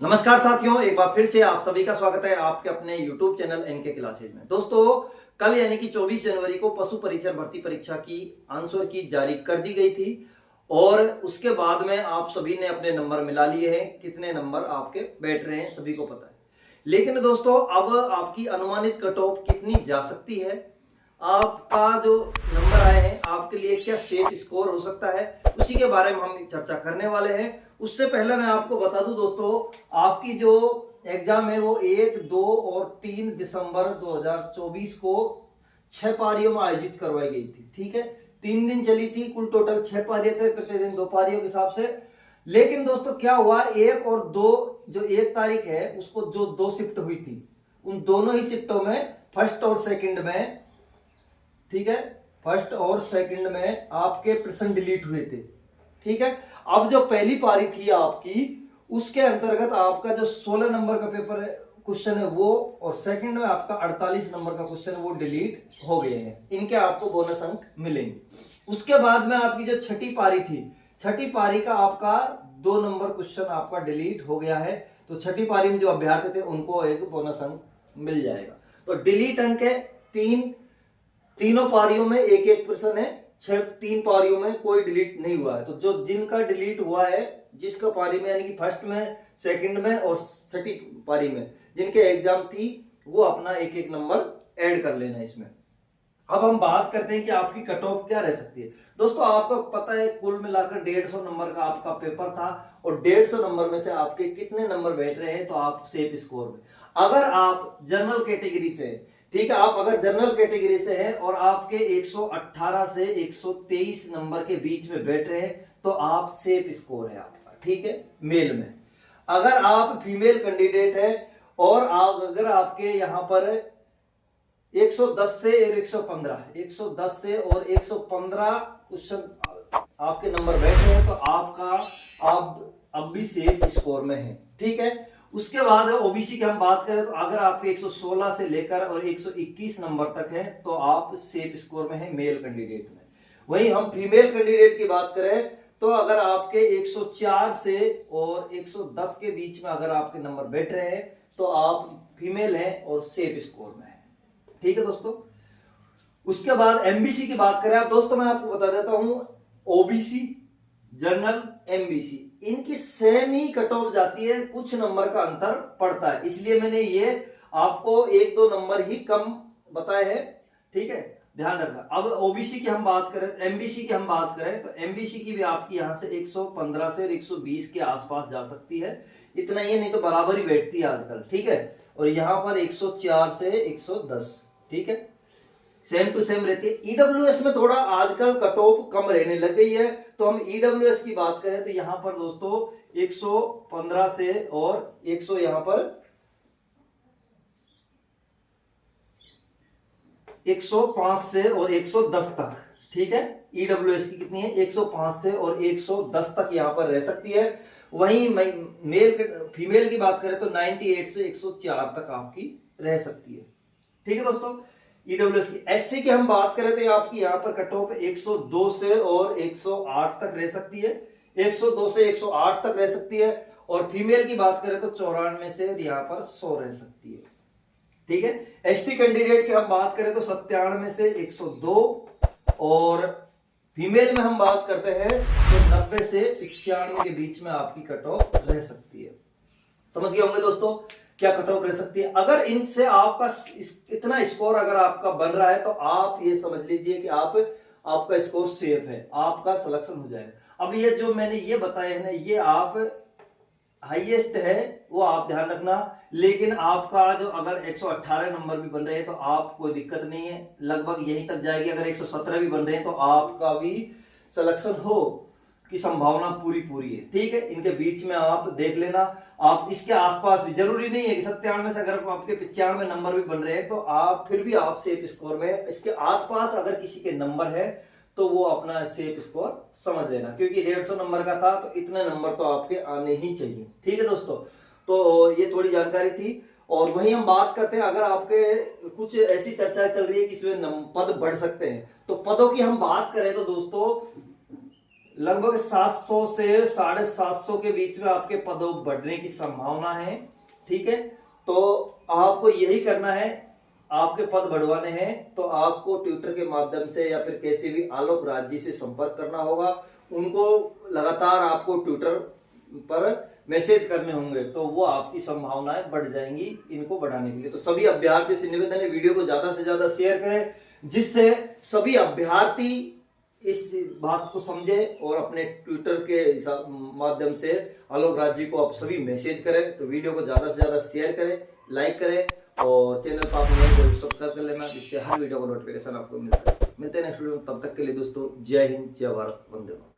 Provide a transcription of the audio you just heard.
नमस्कार साथियों, एक बार फिर से आप सभी का स्वागत है आपके अपने YouTube चैनल एनके क्लासेज में। दोस्तों, कल यानी कि 24 जनवरी को पशु परिचर भर्ती परीक्षा की आंसर की जारी कर दी गई थी और उसके बाद में आप सभी ने अपने नंबर मिला लिए हैं। कितने नंबर आपके बैठ रहे हैं सभी को पता है, लेकिन दोस्तों अब आपकी अनुमानित कट ऑफ कितनी जा सकती है, आपका जो नंबर आए हैं आपके लिए क्या सेफ स्कोर हो सकता है, उसी के बारे में हम चर्चा करने वाले हैं। उससे पहले मैं आपको बता दूं दोस्तों, आपकी जो एग्जाम है वो 1, 2 और 3 दिसंबर 2024 को 6 पारियों में आयोजित करवाई गई थी। ठीक है, 3 दिन चली थी, कुल टोटल 6 पारियां थे, प्रति दिन 2 पारियों के हिसाब से। लेकिन दोस्तों क्या हुआ, 1 और 2 जो 1 तारीख है उसको जो 2 शिफ्ट हुई थी, उन दोनों ही शिफ्टों में फर्स्ट और सेकंड में, ठीक है, फर्स्ट और सेकंड में आपके प्रश्न डिलीट हुए थे। ठीक है, अब जो पहली पारी थी आपकी, उसके अंतर्गत आपका जो 16 नंबर का पेपर क्वेश्चन है वो, और सेकंड में आपका 48 नंबर का क्वेश्चन वो डिलीट हो गए हैं। इनके आपको बोनस अंक मिलेंगे। उसके बाद में आपकी जो छठी पारी थी, छठी पारी का आपका 2 नंबर क्वेश्चन आपका डिलीट हो गया है, तो छठी पारी में जो अभ्यर्थी थे उनको एक बोनस अंक मिल जाएगा। तो डिलीट अंक है 3, तीनों पारियों में एक एक प्रश्न है, 3 पारियों में कोई डिलीट नहीं हुआ है। तो जो जिनका डिलीट हुआ है, जिसका पारी में यानी कि फर्स्ट में, सेकंड में और छठी पारी में जिनके एग्जाम थी, वो अपना एक एक नंबर ऐड कर लेना इसमें। अब हम बात करते हैं कि आपकी कट ऑफ क्या रह सकती है। दोस्तों आपको पता है कुल मिलाकर 150 नंबर का आपका पेपर था, और 150 नंबर में से आपके कितने नंबर बैठ रहे हैं, तो आप सेफ स्कोर में, अगर आप जनरल कैटेगरी से, ठीक है, आप अगर जनरल कैटेगरी से हैं और आपके 118 से 123 नंबर के बीच में बैठ रहे हैं, तो आप सेफ स्कोर है आपका। ठीक है, मेल में। अगर आप फीमेल कैंडिडेट है और अगर आपके यहां पर 110 से और 115, 110 से और 115 क्वेश्चन आपके नंबर बैठ रहे हैं, तो आपका अब भी सेफ स्कोर में है। ठीक है, उसके बाद ओबीसी की हम बात करें तो अगर आपके 116 से लेकर और 121 नंबर तक है, तो आप सेफ स्कोर में है मेल कैंडिडेट में। वहीं हम फीमेल कैंडिडेट की बात करें तो अगर आपके 104 से और 110 के बीच में अगर आपके नंबर बैठ रहे हैं, तो आप फीमेल हैं और सेफ स्कोर में है। ठीक है दोस्तों, उसके बाद एमबीसी की बात करें आप, दोस्तों मैं आपको बता देता हूं, ओबीसी, जनरल, एमबीसी, इनकी सेम ही कट ऑफ जाती है, कुछ नंबर का अंतर पड़ता है, इसलिए मैंने ये आपको 1-2 नंबर ही कम बताए हैं। ठीक है, ध्यान रखना। अब ओबीसी की हम बात करें, एमबीसी की हम बात करें, तो एमबीसी की भी आपकी यहां से 115 से 120 के आसपास जा सकती है, इतना ही नहीं तो बराबर ही बैठती है आजकल। ठीक है, और यहां पर 104 से 110, ठीक है, सेम टू सेम रहती है। ईडब्ल्यूएस में थोड़ा आजकल कट ऑफ कम रहने लग गई है, तो हम ईडब्ल्यूएस की बात करें तो यहां पर दोस्तों 115 से और 100 यहां पर 105 से और 110 तक। ठीक है, ईडब्ल्यूएस की कितनी है, 105 से और 110 तक यहां पर रह सकती है। वहीं मेल फीमेल की बात करें तो 98 से 104 तक आपकी रह सकती है। ठीक है दोस्तों, ईडब्ल्यूएस की। एससी की हम बात करें तो आपकी यहां पर कट ऑफ 102 से और 108 तक रह सकती है, 102 से 108 तक रह सकती है। और फीमेल की बात करें तो 94 से यहां पर 100 रह सकती है। ठीक है, एसटी कैंडिडेट की हम बात करें तो 97 से 102, और फीमेल में हम बात करते हैं तो 90 से 91 के बीच में आपकी कट ऑफ रह सकती है। समझ गए होंगे दोस्तों क्या कट ऑफ रह सकती है। अगर इनसे आपका इतना स्कोर अगर आपका बन रहा है, तो आप ये समझ लीजिए कि आपका स्कोर सेफ है, आपका सिलेक्शन हो जाएगा। अब ये जो मैंने ये बताए हैं ना, ये आप हाईएस्ट है वो आप ध्यान रखना, लेकिन आपका जो अगर 118 नंबर भी बन रहे हैं तो आप कोई दिक्कत नहीं है, लगभग यहीं तक जाएगी। अगर 117 भी बन रहे हैं तो आपका भी सिलेक्शन हो की संभावना पूरी है। ठीक है, इनके बीच में आप देख लेना, आप इसके आसपास भी, जरूरी नहीं है कि 97 से अगर आपके 95 नंबर भी बन रहे हैं तो आप फिर भी आप सेफ स्कोर में, इसके आसपास अगर किसी के नंबर है तो वो अपना सेफ स्कोर समझ लेना, क्योंकि 150 नंबर का था तो इतने नंबर तो आपके आने ही चाहिए। ठीक है दोस्तों, तो ये थोड़ी जानकारी थी। और वहीं हम बात करते हैं, अगर आपके कुछ ऐसी चर्चा चल रही है कि इसमें पद बढ़ सकते हैं, तो पदों की हम बात करें तो दोस्तों लगभग 700 से 750 के बीच में आपके पद बढ़ने की संभावना है। ठीक है, तो आपको यही करना है, आपके पद बढ़वाने हैं तो आपको ट्विटर के माध्यम से या फिर कैसे भी आलोक राज जी से संपर्क करना होगा। उनको लगातार आपको ट्विटर पर मैसेज करने होंगे, तो वो आपकी संभावनाएं बढ़ जाएंगी इनको बढ़ाने के लिए। तो सभी अभ्यर्थियों से निवेदन है, वीडियो को ज्यादा से ज्यादा शेयर करें, जिससे सभी अभ्यर्थी इस बात को समझे और अपने ट्विटर के माध्यम से आलोक राज जी को आप सभी मैसेज करें। तो वीडियो को ज्यादा से ज्यादा शेयर करें, लाइक करें और चैनल को आप जरूर सब्सक्राइब कर लेना, जिससे हर वीडियो का नोटिफिकेशन आपको मिलता है। मिलते हैं नेक्स्ट वीडियो में, तब तक के लिए दोस्तों जय हिंद, जय भारत, वंदे मातरम।